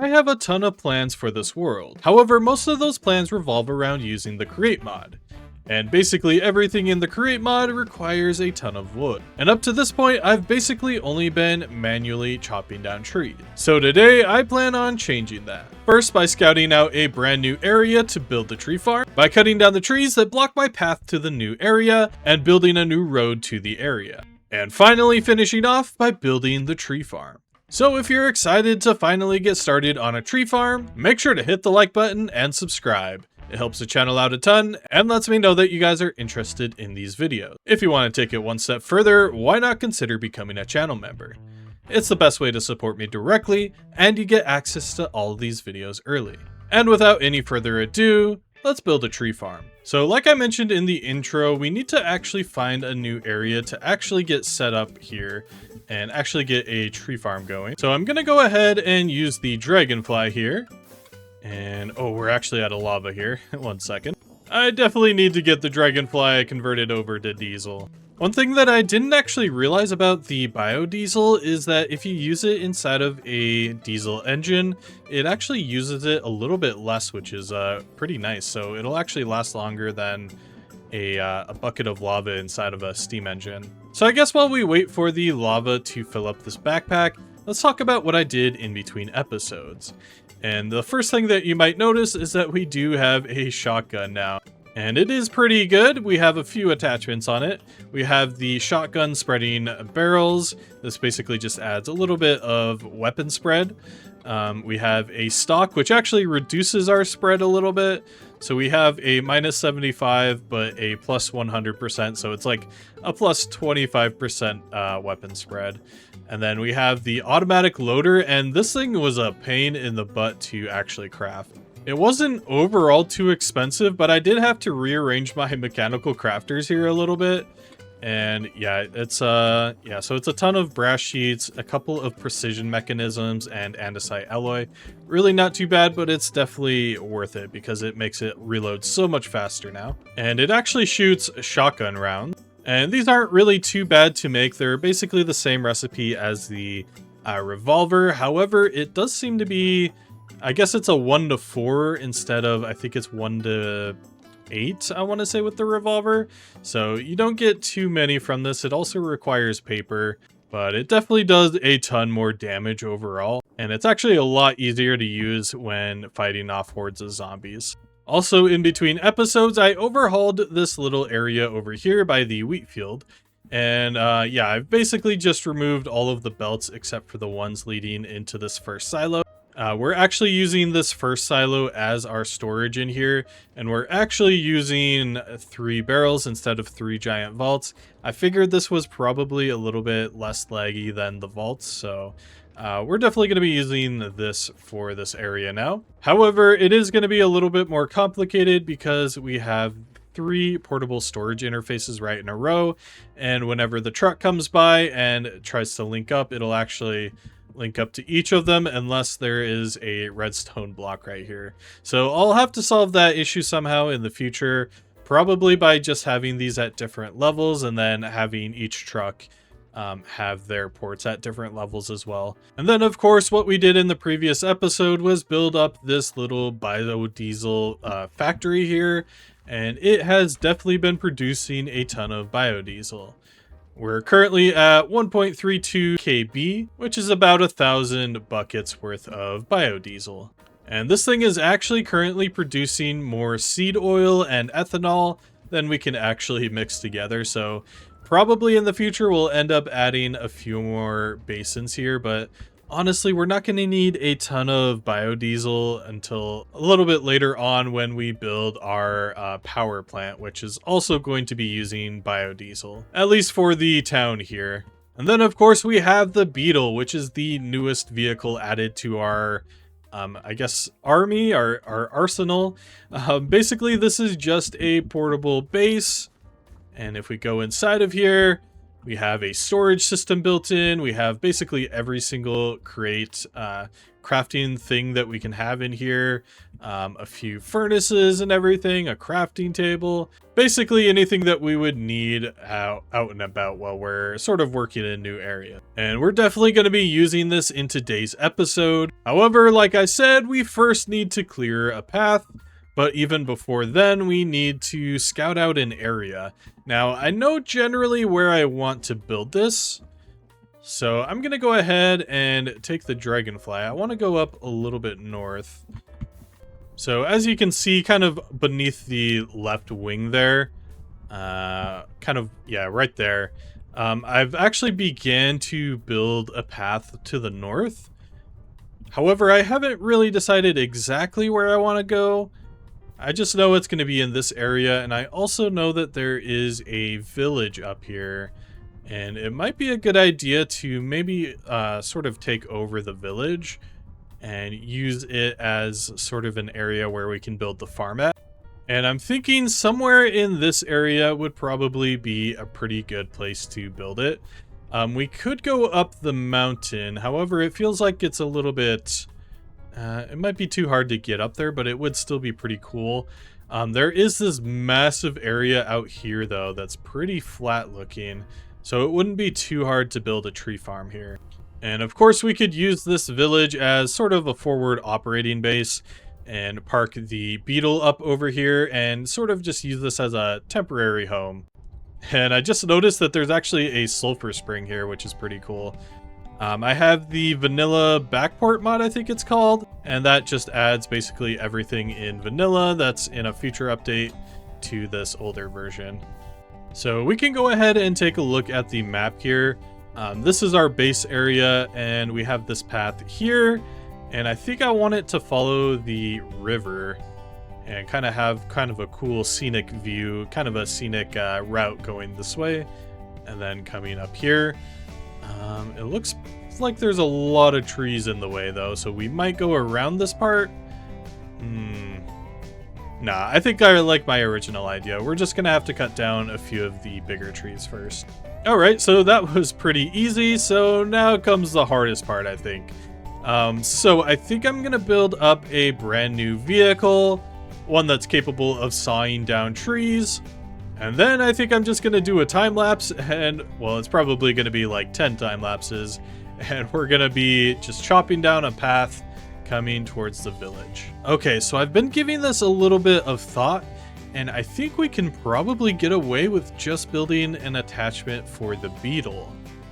I have a ton of plans for this world. However, most of those plans revolve around using the Create mod. And basically everything in the Create mod requires a ton of wood. And up to this point, I've basically only been manually chopping down trees. So today, I plan on changing that. First, by scouting out a brand new area to build the tree farm, by cutting down the trees that block my path to the new area, and building a new road to the area. And finally finishing off by building the tree farm. So if you're excited to finally get started on a tree farm, make sure to hit the like button and subscribe. It helps the channel out a ton and lets me know that you guys are interested in these videos. If you want to take it one step further, why not consider becoming a channel member? It's the best way to support me directly, and you get access to all of these videos early. And without any further ado, let's build a tree farm. So like I mentioned in the intro, we need to actually find a new area to actually get set up here and actually get a tree farm going. So I'm gonna go ahead and use the dragonfly here. And oh, we're actually out of lava here. 1 second. I definitely need to get the dragonfly converted over to diesel. One thing that I didn't actually realize about the biodiesel is that if you use it inside of a diesel engine, it actually uses it a little bit less, which is pretty nice. So it'll actually last longer than a bucket of lava inside of a steam engine. So I guess while we wait for the lava to fill up this backpack, let's talk about what I did in between episodes. And the first thing that you might notice is that we do have a shotgun now. And it is pretty good. We have a few attachments on it. We have the shotgun spreading barrels. This basically just adds a little bit of weapon spread. We have a stock, which actually reduces our spread a little bit. So we have a -75, but a plus 100%. So it's like a plus 25% weapon spread. And then we have the automatic loader, and this thing was a pain in the butt to actually craft. It wasn't overall too expensive, but I did have to rearrange my mechanical crafters here a little bit. And yeah, so it's a ton of brass sheets, a couple of precision mechanisms, and andesite alloy. Really not too bad, but it's definitely worth it because it makes it reload so much faster now. And it actually shoots shotgun rounds. And these aren't really too bad to make. They're basically the same recipe as the revolver. However, it does seem to be, I guess it's a 1 to 4 instead of, I think it's 1 to 8, I want to say, with the revolver. So you don't get too many from this. It also requires paper, but it definitely does a ton more damage overall. And it's actually a lot easier to use when fighting off hordes of zombies. Also, in between episodes, I overhauled this little area over here by the wheat field. And yeah, I've basically just removed all of the belts except for the ones leading into this first silo. We're actually using this first silo as our storage in here, and we're actually using 3 barrels instead of 3 giant vaults. I figured this was probably a little bit less laggy than the vaults, so we're definitely going to be using this for this area now. However, it is going to be a little bit more complicated because we have 3 portable storage interfaces right in a row, and whenever the truck comes by and tries to link up, it'll actually link up to each of them unless there is a redstone block right here. So I'll have to solve that issue somehow in the future, probably by just having these at different levels and then having each truck have their ports at different levels as well. And then of course what we did in the previous episode was build up this little biodiesel factory here, and it has definitely been producing a ton of biodiesel. We're currently at 1.32 KB, which is about 1,000 buckets worth of biodiesel. And this thing is actually currently producing more seed oil and ethanol than we can actually mix together. So probably in the future, we'll end up adding a few more basins here, but honestly, we're not going to need a ton of biodiesel until a little bit later on when we build our power plant, which is also going to be using biodiesel, at least for the town here. And then, of course, we have the Beetle, which is the newest vehicle added to our, I guess, army, our arsenal. Basically, this is just a portable base. And if we go inside of here, We have a storage system built in. We have basically every single crate crafting thing that we can have in here. A few furnaces and everything, a crafting table. Basically anything that we would need out and about while we're sort of working in a new area. And we're definitely going to be using this in today's episode. However, like I said, we first need to clear a path. But even before then, we need to scout out an area. Now, I know generally where I want to build this. So I'm going to go ahead and take the dragonfly. I want to go up a little bit north. So as you can see, kind of beneath the left wing there, right there, I've actually began to build a path to the north. However, I haven't really decided exactly where I want to go. I just know it's going to be in this area, and I also know that there is a village up here, and it might be a good idea to maybe sort of take over the village and use it as sort of an area where we can build the farm at. And I'm thinking somewhere in this area would probably be a pretty good place to build it. We could go up the mountain, however, it feels like it's a little bit... it might be too hard to get up there, but it would still be pretty cool. There is this massive area out here, though, that's pretty flat looking. So it wouldn't be too hard to build a tree farm here. And of course, we could use this village as sort of a forward operating base and park the beetle up over here and sort of just use this as a temporary home. And I just noticed that there's actually a sulfur spring here, which is pretty cool. I have the vanilla backport mod, I think it's called, and that just adds basically everything in vanilla that's in a future update to this older version. So we can go ahead and take a look at the map here. This is our base area, and we have this path here, and I think I want it to follow the river and kind of have kind of a cool scenic view, kind of a scenic route going this way, and then coming up here. It looks like there's a lot of trees in the way, though, so we might go around this part. Nah, I think I like my original idea. We're just gonna have to cut down a few of the bigger trees first. Alright, so that was pretty easy, so now comes the hardest part, I think. So I think I'm gonna build up a brand new vehicle, one that's capable of sawing down trees. And then I think I'm just going to do a time lapse, and, well, it's probably going to be like 10 time lapses, and we're going to be just chopping down a path coming towards the village. Okay, so I've been giving this a little bit of thought, and I think we can probably get away with just building an attachment for the beetle.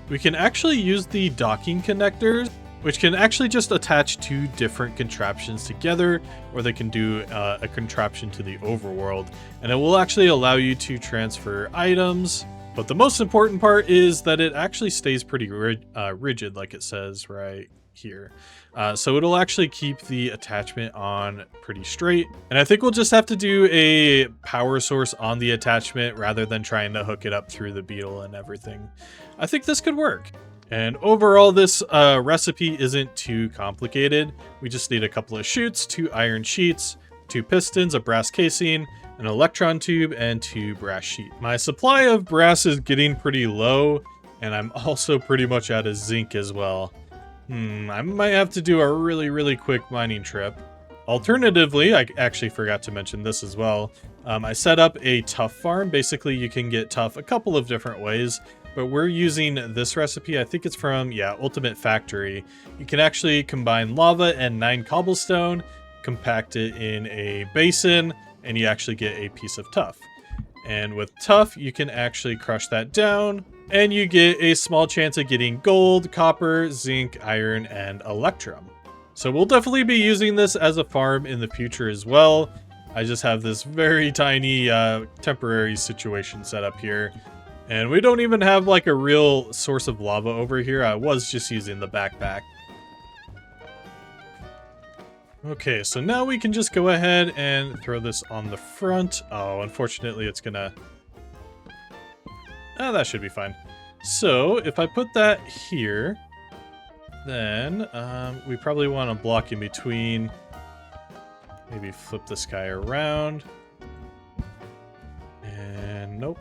We can actually use the docking connectors, which can actually just attach two different contraptions together, or they can do a contraption to the overworld, and it will actually allow you to transfer items. But the most important part is that it actually stays pretty rigid, like it says right here. So it'll actually keep the attachment on pretty straight. And I think we'll just have to do a power source on the attachment rather than trying to hook it up through the beetle and everything. I think this could work. And overall, this recipe isn't too complicated. We just need a couple of chutes, 2 iron sheets, 2 pistons, a brass casing, an electron tube, and 2 brass sheets. My supply of brass is getting pretty low, and I'm also pretty much out of zinc as well. I might have to do a really quick mining trip. Alternatively, I actually forgot to mention this as well. I set up a tuff farm. Basically, you can get tuff a couple of different ways. But we're using this recipe. I think it's from, Ultimate Factory. You can actually combine lava and 9 cobblestone, compact it in a basin, and you actually get a piece of tuff. And with tuff, you can actually crush that down, and you get a small chance of getting gold, copper, zinc, iron, and electrum. So we'll definitely be using this as a farm in the future as well. I just have this very tiny temporary situation set up here. And we don't even have like a real source of lava over here. I was just using the backpack. Okay, so now we can just go ahead and throw this on the front. Oh, unfortunately it's gonna... that should be fine. So if I put that here, then we probably want to block in between. Maybe flip this guy around. And nope.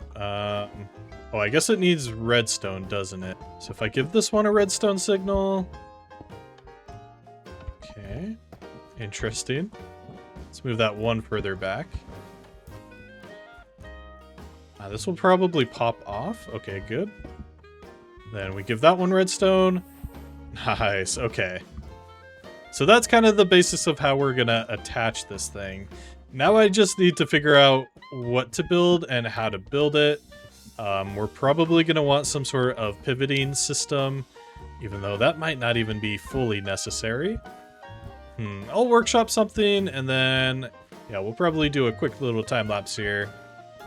Oh, I guess it needs redstone, doesn't it? So if I give this one a redstone signal... Okay, interesting. Let's move that one further back. This will probably pop off. Okay, good. Then we give that one redstone. Nice, okay. So that's kind of the basis of how we're gonna attach this thing. Now I just need to figure out what to build and how to build it. We're probably gonna want some sort of pivoting system, even though that might not even be fully necessary. I'll workshop something, and then, yeah, we'll probably do a quick little time lapse here,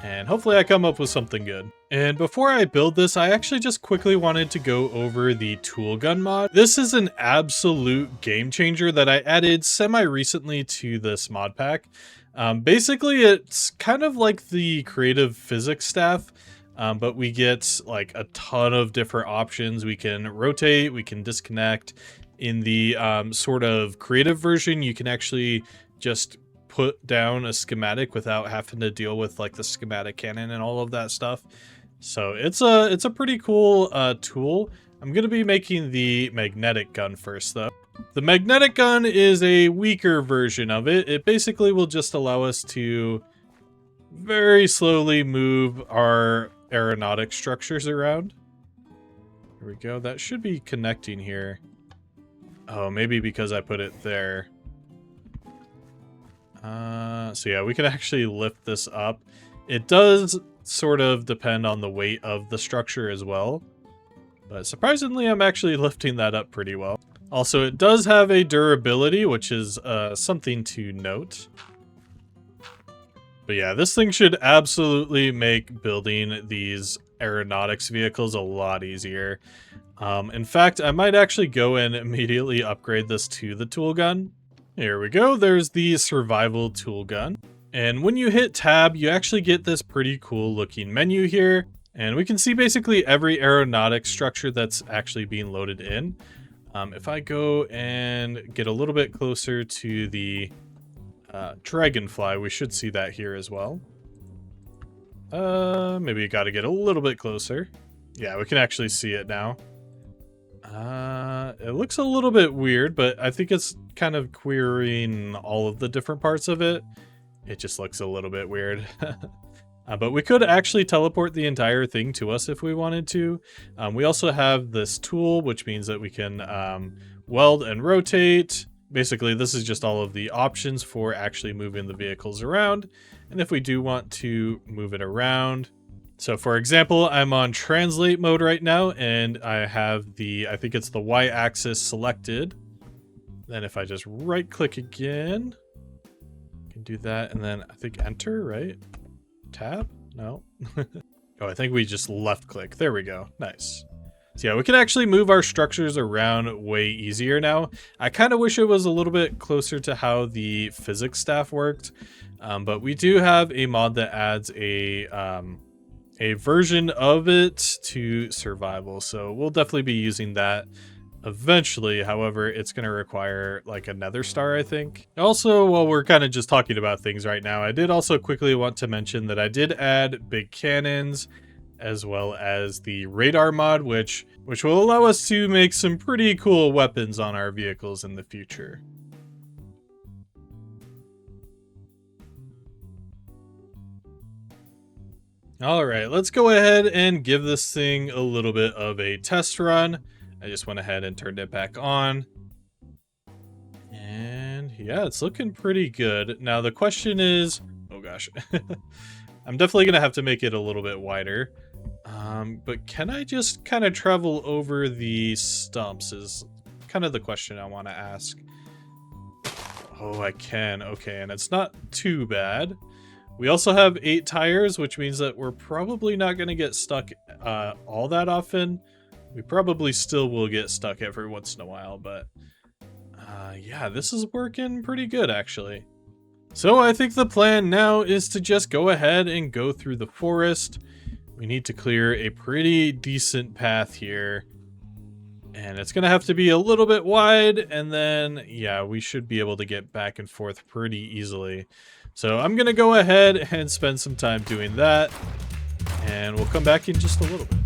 and hopefully I come up with something good. And before I build this, I actually just quickly wanted to go over the tool gun mod. This is an absolute game changer that I added semi-recently to this mod pack. Basically, it's kind of like the creative physics staff, but we get like a ton of different options. We can rotate, we can disconnect. In the sort of creative version, you can actually just put down a schematic without having to deal with like the schematic cannon and all of that stuff. So it's a pretty cool tool. I'm going to be making the magnetic gun first, though. The magnetic gun is a weaker version of it. It basically will just allow us to very slowly move our aeronautic structures around. Here we go. That should be connecting here. Oh, maybe because I put it there. So yeah, we can actually lift this up. It does sort of depend on the weight of the structure as well. But surprisingly, I'm actually lifting that up pretty well. Also, it does have a durability, which is something to note. But yeah, this thing should absolutely make building these aeronautics vehicles a lot easier. In fact, I might actually go and immediately upgrade this to the tool gun. Here we go, there's the survival tool gun. And when you hit tab, you actually get this pretty cool looking menu here. And we can see basically every aeronautics structure that's actually being loaded in. If I go and get a little bit closer to the dragonfly, we should see that here as well. Maybe you gotta get a little bit closer. Yeah, we can actually see it now. It looks a little bit weird, but I think it's kind of querying all of the different parts of it. It just looks a little bit weird. But we could actually teleport the entire thing to us if we wanted to. We also have this tool, which means that we can weld and rotate. Basically, this is just all of the options for actually moving the vehicles around. And if we do want to move it around, so for example, I'm on translate mode right now, and I have the, I think it's the Y-axis selected. Then if I just right click again, I can do that, and then I think enter, right? Tab? No. Oh, I think we just left click. There we go. Nice. So yeah, we can actually move our structures around way easier now. I kind of wish it was a little bit closer to how the physics staff worked, but we do have a mod that adds a version of it to survival, so we'll definitely be using that eventually. However, it's going to require like a nether star, I think. Also, while we're kind of just talking about things right now, I did also quickly want to mention that I did add big cannons as well as the radar mod, which will allow us to make some pretty cool weapons on our vehicles in the future. All right, let's go ahead and give this thing a little bit of a test run. I just went ahead and turned it back on. And yeah, it's looking pretty good. Now the question is, oh gosh, I'm definitely gonna have to make it a little bit wider. But can I just kind of travel over the stumps is kind of the question I want to ask. Oh, I can. Okay, and it's not too bad. We also have 8 tires, which means that we're probably not going to get stuck all that often. We probably still will get stuck every once in a while, but yeah, this is working pretty good, actually. So I think the plan now is to just go ahead and go through the forest. We need to clear a pretty decent path here. And it's going to have to be a little bit wide, and then, yeah, we should be able to get back and forth pretty easily. So I'm going to go ahead and spend some time doing that. and we'll come back in just a little bit.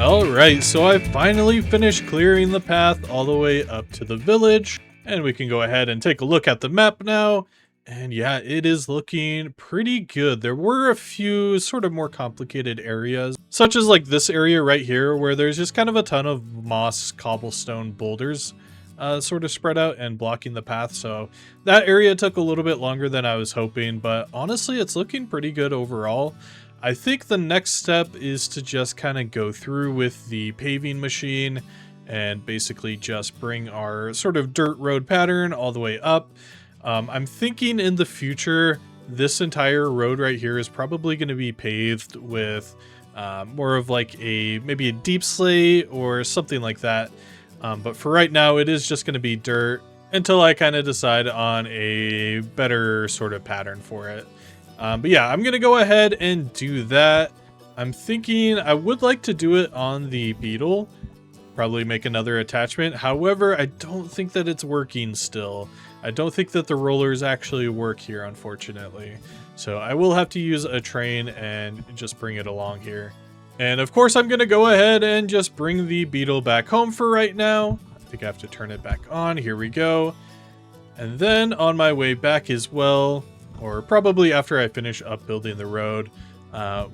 Alright, so I finally finished clearing the path all the way up to the village, and we can go ahead and take a look at the map now. And yeah, it is looking pretty good. There were a few sort of more complicated areas, such as like this area right here, where there's just kind of a ton of moss cobblestone boulders sort of spread out and blocking the path. So that area took a little bit longer than I was hoping, but honestly, it's looking pretty good overall. I think the next step is to just kind of go through with the paving machine and basically just bring our sort of dirt road pattern all the way up. I'm thinking in the future, this entire road right here is probably going to be paved with more of like maybe a deep slate or something like that. But for right now, it is just going to be dirt until I kind of decide on a better sort of pattern for it. But yeah, I'm going to go ahead and do that. I'm thinking I would like to do it on the Beetle, probably make another attachment. However, I don't think that it's working still. I don't think that the rollers actually work here, unfortunately. So I will have to use a train and just bring it along here. And of course, I'm going to go ahead and just bring the Beetle back home for right now. I think I have to turn it back on. Here we go. And then on my way back as well, or probably after I finish up building the road,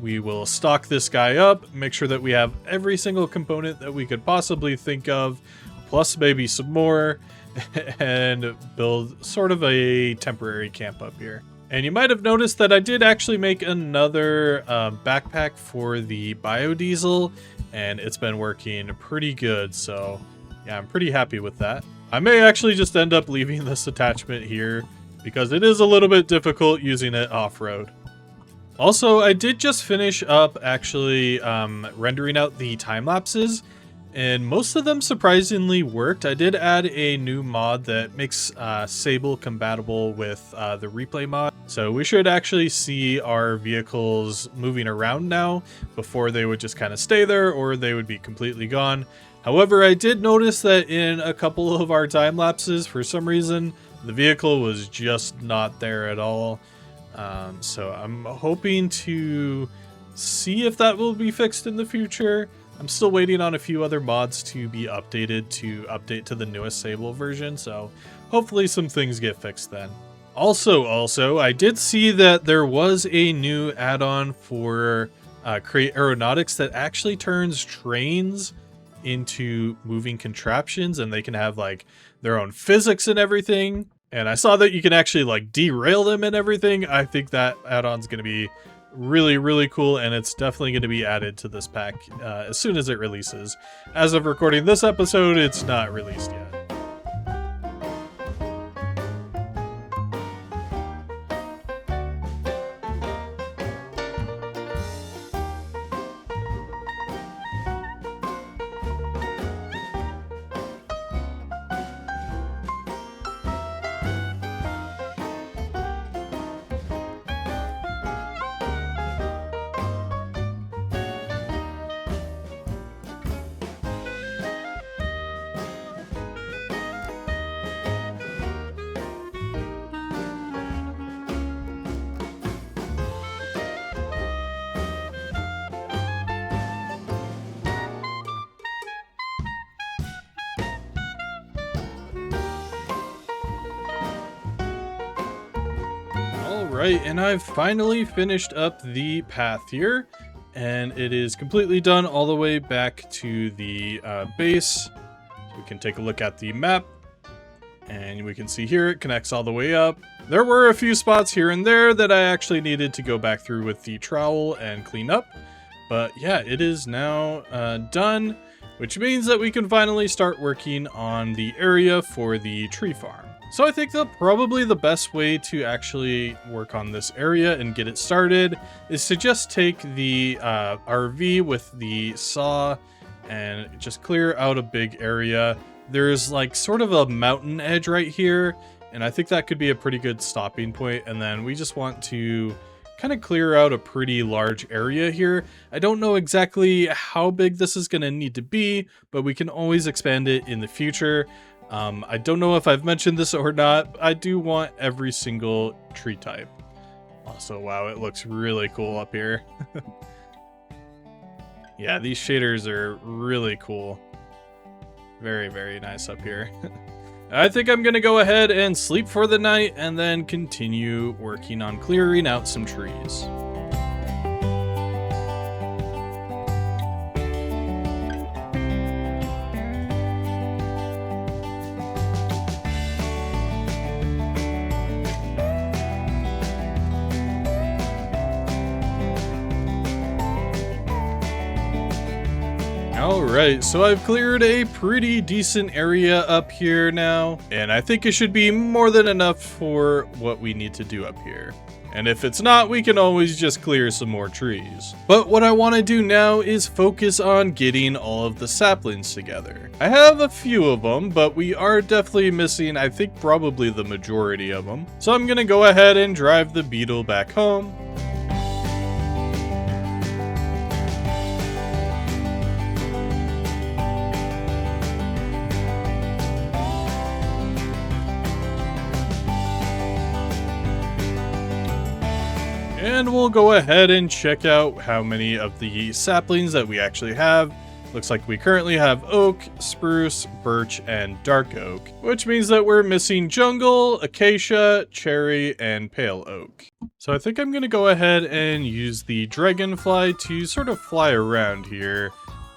we will stock this guy up, make sure that we have every single component that we could possibly think of, plus maybe some more, and build sort of a temporary camp up here. And you might have noticed that I did actually make another backpack for the biodiesel, and it's been working pretty good, so yeah, I'm pretty happy with that. I may actually just end up leaving this attachment here, because it is a little bit difficult using it off-road. Also, I did just finish up actually rendering out the time lapses, and most of them surprisingly worked. I did add a new mod that makes Sable compatible with the replay mod. So we should actually see our vehicles moving around now. Before they would just kind of stay there or they would be completely gone. However, I did notice that in a couple of our time lapses, for some reason, the vehicle was just not there at all. So I'm hoping to see if that will be fixed in the future. I'm still waiting on a few other mods to be updated to update to the newest Sable version, so hopefully some things get fixed then. Also, I did see that there was a new add-on for Create Aeronautics that actually turns trains into moving contraptions, and they can have like their own physics and everything. And I saw that you can actually like derail them and everything. I think that add-on's going to be really, really cool, and it's definitely going to be added to this pack as soon as it releases. As of recording this episode, it's not released yet. right, and I've finally finished up the path here, and it is completely done all the way back to the base. So we can take a look at the map, and we can see here it connects all the way up. There were a few spots here and there that I actually needed to go back through with the trowel and clean up, but yeah, it is now done, which means that we can finally start working on the area for the tree farm. So I think that probably the best way to actually work on this area and get it started is to just take the RV with the saw and just clear out a big area. There's like sort of a mountain edge right here, and I think that could be a pretty good stopping point. And then we just want to kind of clear out a pretty large area here. I don't know exactly how big this is going to need to be, but we can always expand it in the future. I don't know if I've mentioned this or not. I do want every single tree type. Also, wow, it looks really cool up here. Yeah, these shaders are really cool. Very, very nice up here. I think I'm gonna go ahead and sleep for the night and then continue working on clearing out some trees. Alright, so I've cleared a pretty decent area up here now, and I think it should be more than enough for what we need to do up here. And if it's not, we can always just clear some more trees. But what I want to do now is focus on getting all of the saplings together. I have a few of them, but we are definitely missing, I think, probably the majority of them. So I'm gonna go ahead and drive the Beetle back home. And we'll go ahead and check out how many of the saplings that we actually have. Looks like we currently have oak, spruce, birch, and dark oak, which means that we're missing jungle, acacia, cherry, and pale oak. So I think I'm going to go ahead and use the dragonfly to sort of fly around here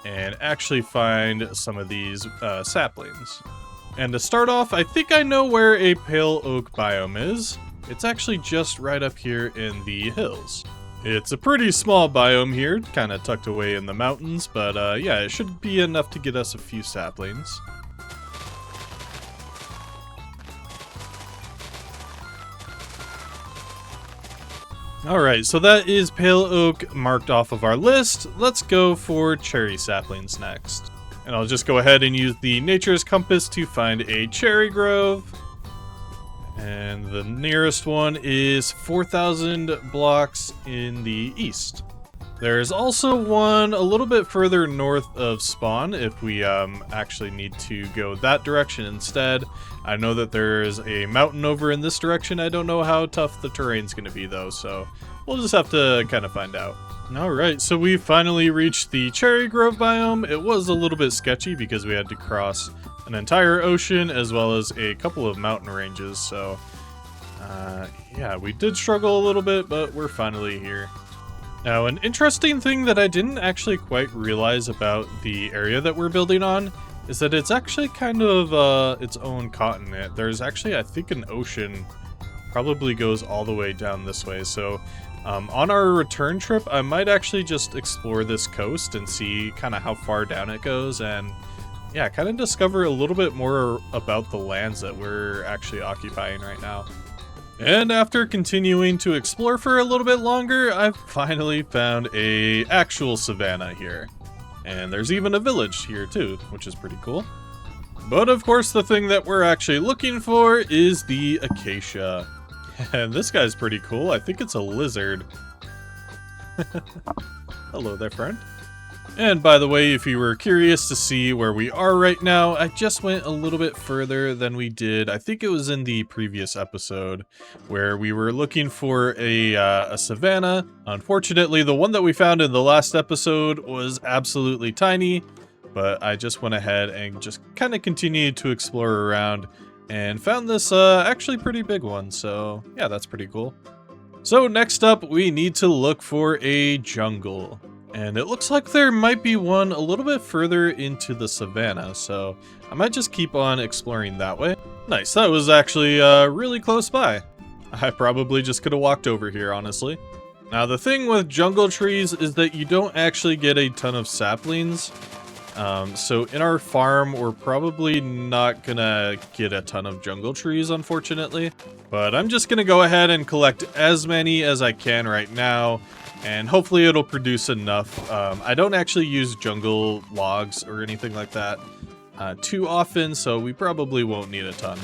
and actually find some of these saplings. And to start off, I think I know where a pale oak biome is. It's actually just right up here in the hills. It's a pretty small biome here, kind of tucked away in the mountains, but yeah, it should be enough to get us a few saplings. Alright, so that is pale oak marked off of our list. Let's go for cherry saplings next. And I'll just go ahead and use the nature's compass to find a cherry grove. And the nearest one is 4,000 blocks in the east. There's also one a little bit further north of spawn if we actually need to go that direction instead. I know that there's a mountain over in this direction. I don't know how tough the terrain's going to be though, so we'll just have to kind of find out. Alright, so we finally reached the cherry grove biome. It was a little bit sketchy because we had to cross an entire ocean as well as a couple of mountain ranges, so yeah, we did struggle a little bit, but we're finally here. Now, an interesting thing that I didn't actually quite realize about the area that we're building on is that it's actually kind of its own continent. There's actually, I think, an ocean probably goes all the way down this way, so on our return trip, I might actually just explore this coast and see kind of how far down it goes, and yeah, kind of discover a little bit more about the lands that we're actually occupying right now. And after continuing to explore for a little bit longer, I've finally found a actual savanna here. And there's even a village here too, which is pretty cool. But of course, the thing that we're actually looking for is the acacia. And this guy's pretty cool. I think it's a lizard. Hello there, friend. And by the way, if you were curious to see where we are right now, I just went a little bit further than we did. I think it was in the previous episode where we were looking for a savanna. Unfortunately, the one that we found in the last episode was absolutely tiny, but I just went ahead and just kind of continued to explore around and found this actually pretty big one. So yeah, that's pretty cool. So next up, we need to look for a jungle. And it looks like there might be one a little bit further into the savannah, so I might just keep on exploring that way. Nice, that was actually really close by. I probably just could have walked over here, honestly. Now the thing with jungle trees is that you don't actually get a ton of saplings. So in our farm, we're probably not gonna get a ton of jungle trees, unfortunately. But I'm just gonna go ahead and collect as many as I can right now, and hopefully it'll produce enough. I don't actually use jungle logs or anything like that too often, so we probably won't need a ton.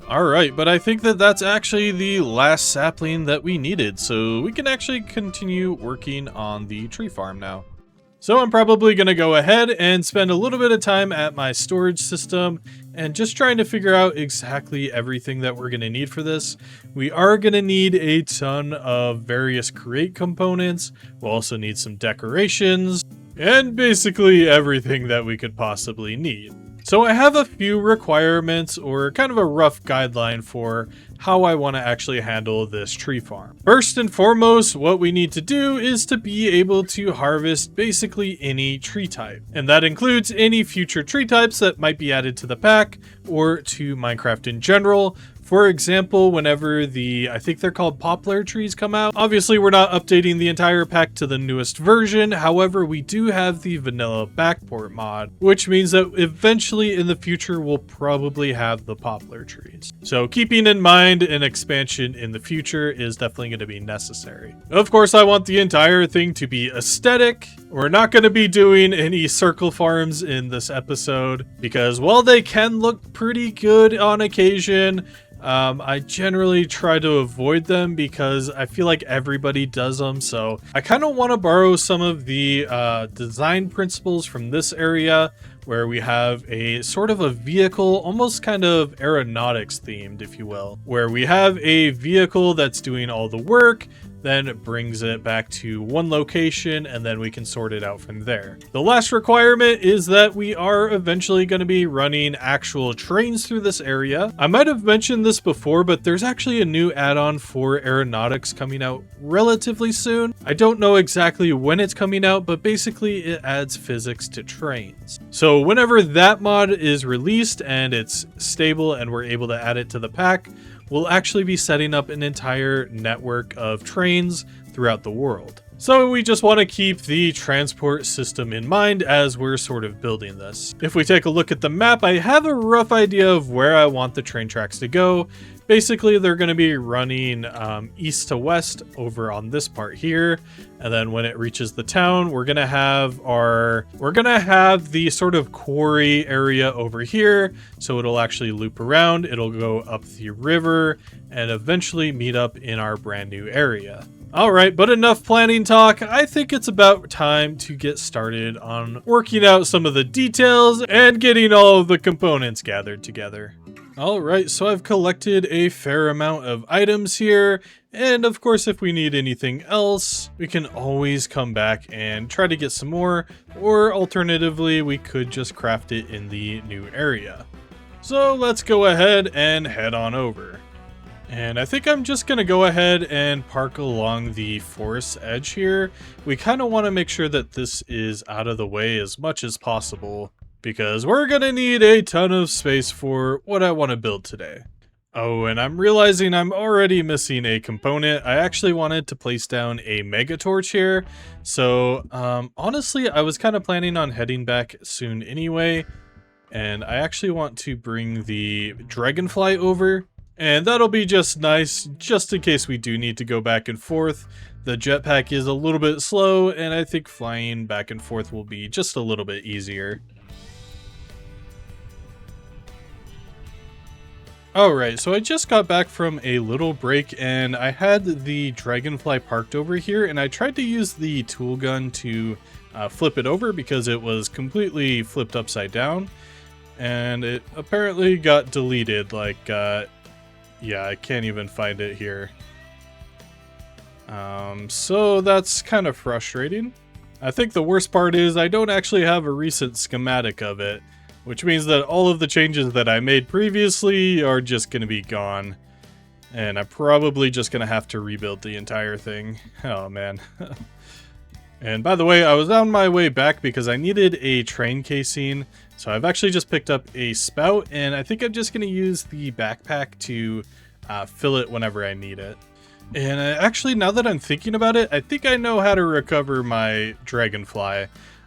Alright, but I think that that's actually the last sapling that we needed, so we can actually continue working on the tree farm now. So I'm probably going to go ahead and spend a little bit of time at my storage system and just trying to figure out exactly everything that we're going to need for this. We are going to need a ton of various create components. We'll also need some decorations and basically everything that we could possibly need. So I have a few requirements or kind of a rough guideline for how I want to actually handle this tree farm. First and foremost, what we need to do is to be able to harvest basically any tree type. And that includes any future tree types that might be added to the pack or to Minecraft in general. For example, whenever I think they're called poplar trees come out, obviously we're not updating the entire pack to the newest version. However, we do have the vanilla backport mod, which means that eventually in the future, we'll probably have the poplar trees. So keeping in mind an expansion in the future is definitely going to be necessary. Of course, I want the entire thing to be aesthetic. We're not going to be doing any circle farms in this episode because while they can look pretty good on occasion, I generally try to avoid them because I feel like everybody does them. So I kind of want to borrow some of the design principles from this area where we have a sort of a vehicle, almost kind of aeronautics themed, if you will, where we have a vehicle that's doing all the work, then it brings it back to one location, and then we can sort it out from there. The last requirement is that we are eventually going to be running actual trains through this area. I might have mentioned this before, but there's actually a new add-on for aeronautics coming out relatively soon. I don't know exactly when it's coming out, but basically it adds physics to trains. So whenever that mod is released and it's stable and we're able to add it to the pack, we'll actually be setting up an entire network of trains throughout the world. So we just want to keep the transport system in mind as we're sort of building this. If we take a look at the map, I have a rough idea of where I want the train tracks to go. Basically, they're going to be running east to west over on this part here. And then when it reaches the town, we're going to have the sort of quarry area over here. So it'll actually loop around. It'll go up the river and eventually meet up in our brand new area. All right, but enough planning talk. I think it's about time to get started on working out some of the details and getting all of the components gathered together. All right, so I've collected a fair amount of items here. And of course, if we need anything else, we can always come back and try to get some more, or alternatively, we could just craft it in the new area. So let's go ahead and head on over. And I think I'm just going to go ahead and park along the forest edge here. We kind of want to make sure that this is out of the way as much as possible, because we're going to need a ton of space for what I want to build today. Oh, and I'm realizing I'm already missing a component. I actually wanted to place down a mega torch here. So honestly, I was kind of planning on heading back soon anyway. And I actually want to bring the dragonfly over. And that'll be just nice, just in case we do need to go back and forth. The jetpack is a little bit slow, and I think flying back and forth will be just a little bit easier. Alright, so I just got back from a little break, and I had the dragonfly parked over here, and I tried to use the tool gun to flip it over because it was completely flipped upside down. And it apparently got deleted, yeah, I can't even find it here. So that's kind of frustrating. I think the worst part is I don't actually have a recent schematic of it. which means that all of the changes that I made previously are just going to be gone. And I'm probably just going to have to rebuild the entire thing. Oh, man. And by the way, I was on my way back because I needed a train casing. So I've actually just picked up a spout, and I think I'm just going to use the backpack to fill it whenever I need it. And actually, now that I'm thinking about it, I think I know how to recover my dragonfly.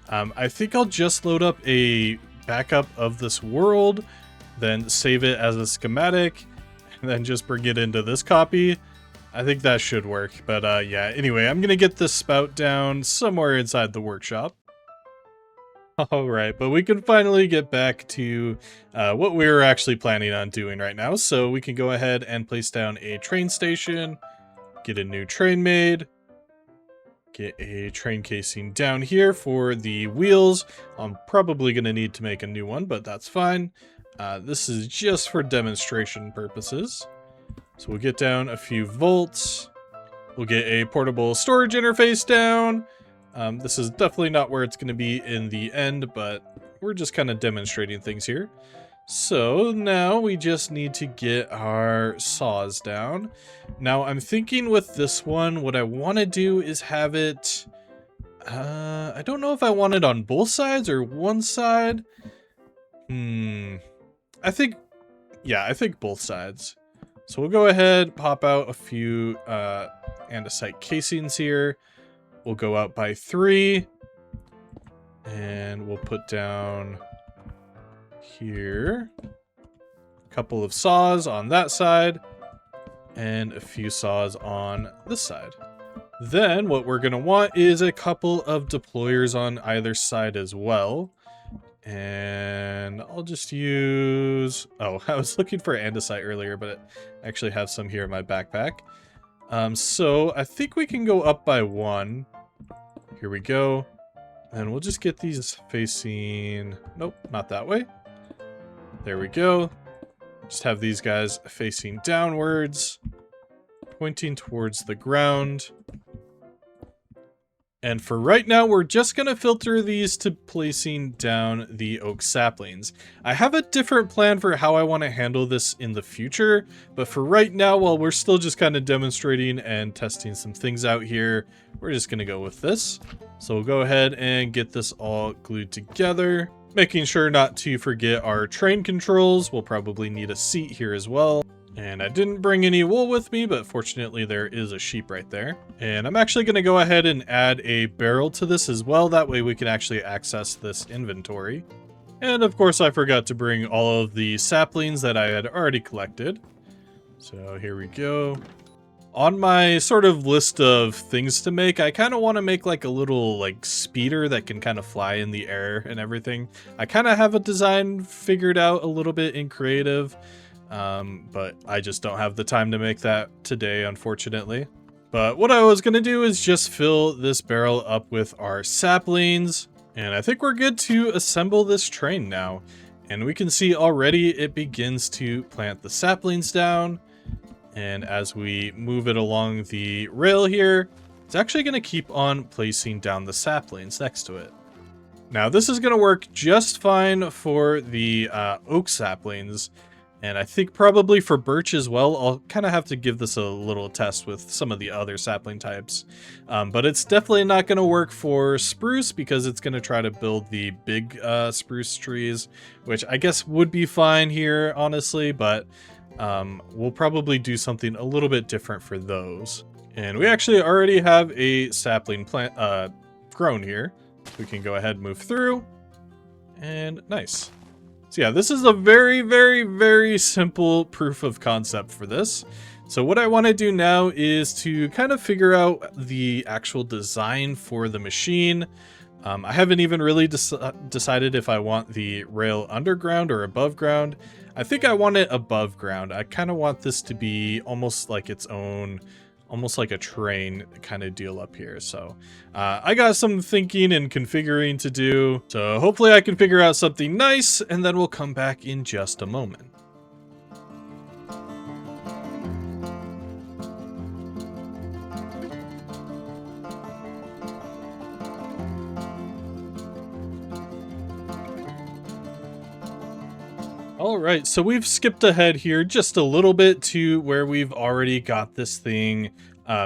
I think I'll just load up a backup of this world, then save it as a schematic, and then just bring it into this copy. I think that should work. But yeah, anyway, I'm going to get this spout down somewhere inside the workshop. Alright, but we can finally get back to what we were actually planning on doing right now. So we can go ahead and place down a train station, get a new train made, get a train casing down here for the wheels. I'm probably going to need to make a new one, but that's fine. This is just for demonstration purposes. So we'll get down a few volts. We'll get a portable storage interface down. This is definitely not where it's going to be in the end, but we're just kind of demonstrating things here. So now we just need to get our saws down. Now I'm thinking with this one, what I want to do is have it, I don't know if I want it on both sides or one side. I think both sides. So we'll go ahead, pop out a few andesite casings here. We'll go out by 3, and we'll put down here a couple of saws on that side and a few saws on this side. Then what we're going to want is a couple of deployers on either side as well. And I'll just use... Oh, I was looking for andesite earlier, but I actually have some here in my backpack. So I think we can go up by 1. Here we go. And we'll just get these facing... Nope, not that way. There we go. Just have these guys facing downwards, pointing towards the ground. And for right now, we're just going to filter these to placing down the oak saplings. I have a different plan for how I want to handle this in the future, but for right now, while we're still just kind of demonstrating and testing some things out here, we're just going to go with this. So we'll go ahead and get this all glued together, making sure not to forget our train controls. We'll probably need a seat here as well. And I didn't bring any wool with me, but fortunately there is a sheep right there. And I'm actually going to go ahead and add a barrel to this as well. That way we can actually access this inventory. And of course I forgot to bring all of the saplings that I had already collected. So here we go. On my sort of list of things to make, I kind of want to make like a little like speeder that can kind of fly in the air and everything. I kind of have a design figured out a little bit in creative. But I just don't have the time to make that today, unfortunately. But what I was going to do is just fill this barrel up with our saplings. And I think we're good to assemble this train now. And we can see already it begins to plant the saplings down. And as we move it along the rail here, it's actually going to keep on placing down the saplings next to it. Now this is going to work just fine for the oak saplings. And I think probably for birch as well. I'll kind of have to give this a little test with some of the other sapling types. But it's definitely not going to work for spruce because it's going to try to build the big spruce trees, which I guess would be fine here, honestly. But we'll probably do something a little bit different for those. And we actually already have a sapling plant grown here. We can go ahead and move through. And nice. So yeah, this is a very, very, very simple proof of concept for this. So what I want to do now is to kind of figure out the actual design for the machine. I haven't even really decided if I want the rail underground or above ground. I think I want it above ground. I kind of want this to be almost like its own, almost like a train kind of deal up here. So I got some thinking and configuring to do. So hopefully I can figure out something nice, and then we'll come back in just a moment. All right, so we've skipped ahead here just a little bit to where we've already got this thing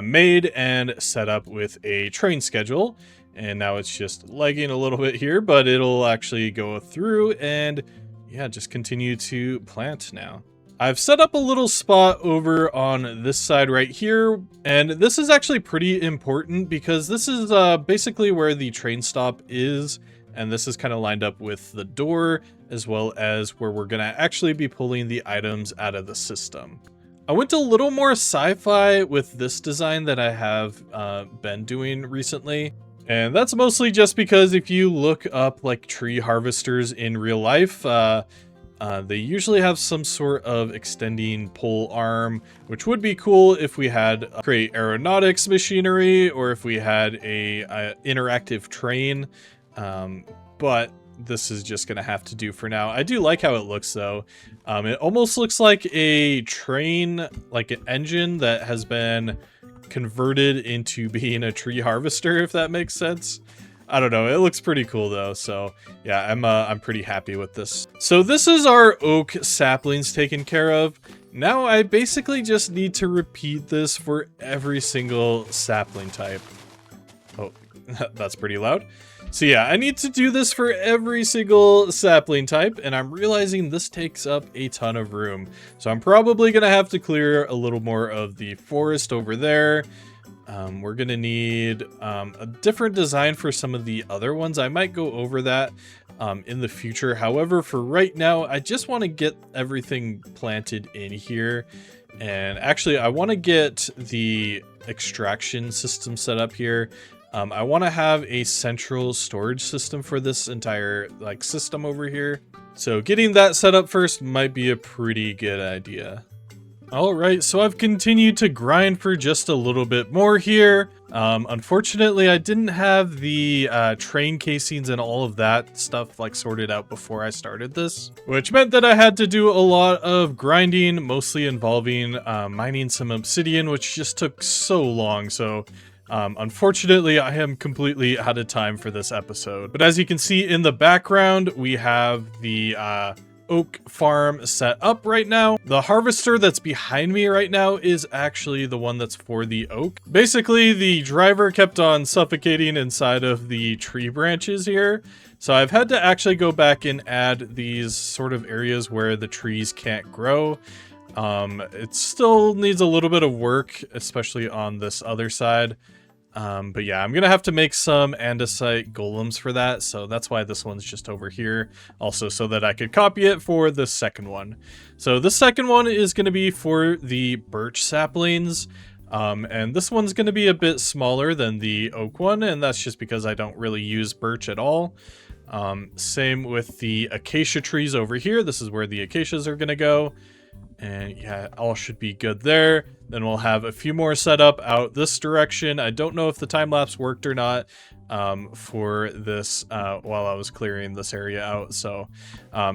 made and set up with a train schedule. And now it's just lagging a little bit here, but it'll actually go through and yeah, just continue to plant now. I've set up a little spot over on this side right here, and this is actually pretty important because this is basically where the train stop is, and this is kind of lined up with the door as well as where we're gonna actually be pulling the items out of the system. I went a little more sci-fi with this design that I have been doing recently. And that's mostly just because if you look up like tree harvesters in real life, they usually have some sort of extending pole arm, which would be cool if we had create aeronautics machinery or if we had a interactive train. But this is just gonna have to do for now. I do like how it looks though. It almost looks like a train, like an engine that has been converted into being a tree harvester, if that makes sense. I don't know, it looks pretty cool though, so yeah, I'm pretty happy with this. So this is our oak saplings taken care of. Now I basically just need to repeat this for every single sapling type. Oh, that's pretty loud. So yeah, I need to do this for every single sapling type, and I'm realizing this takes up a ton of room. So I'm probably gonna have to clear a little more of the forest over there. We're gonna need a different design for some of the other ones. I might go over that in the future. However, for right now, I just want to get everything planted in here. And actually, I want to get the extraction system set up here. I want to have a central storage system for this entire like system over here. So getting that set up first might be a pretty good idea. All right, so I've continued to grind for just a little bit more here. Unfortunately, I didn't have the train casings and all of that stuff like sorted out before I started this, which meant that I had to do a lot of grinding, mostly involving mining some obsidian, which just took so long. So unfortunately, I am completely out of time for this episode. But as you can see in the background, we have the oak farm set up right now. The harvester that's behind me right now is actually the one that's for the oak. Basically, the driver kept on suffocating inside of the tree branches here. So I've had to actually go back and add these sort of areas where the trees can't grow. It still needs a little bit of work, especially on this other side. But yeah, I'm gonna have to make some andesite golems for that, so that's why this one's just over here. Also, so that I could copy it for the second one. So the second one is gonna be for the birch saplings. And this one's gonna be a bit smaller than the oak one, and that's just because I don't really use birch at all. Same with the acacia trees over here. This is where the acacias are gonna go. And yeah, all should be good there. Then we'll have a few more set up out this direction. I don't know if the time-lapse worked or not for this while I was clearing this area out. So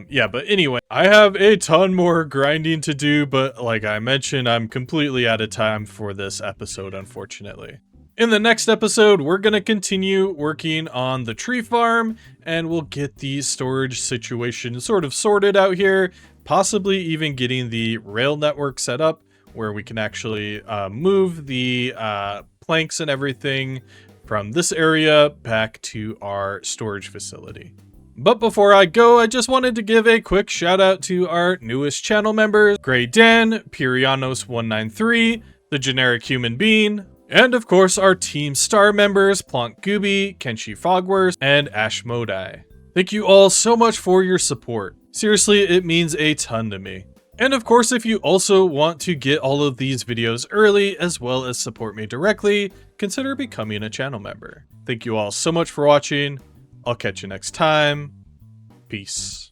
yeah, but anyway, I have a ton more grinding to do, but like I mentioned, I'm completely out of time for this episode, unfortunately. In the next episode, we're going to continue working on the tree farm, and we'll get the storage situation sort of sorted out here, possibly even getting the rail network set up where we can actually move the planks and everything from this area back to our storage facility. But before I go, I just wanted to give a quick shout out to our newest channel members, Grey Dan, Pirianos193, The Generic Human Being, and of course our Team Star members, Plonk Gooby, Kenshi Fogworth, and Ash Modai. Thank you all so much for your support. Seriously, it means a ton to me. And of course, if you also want to get all of these videos early, as well as support me directly, consider becoming a channel member. Thank you all so much for watching. I'll catch you next time. Peace.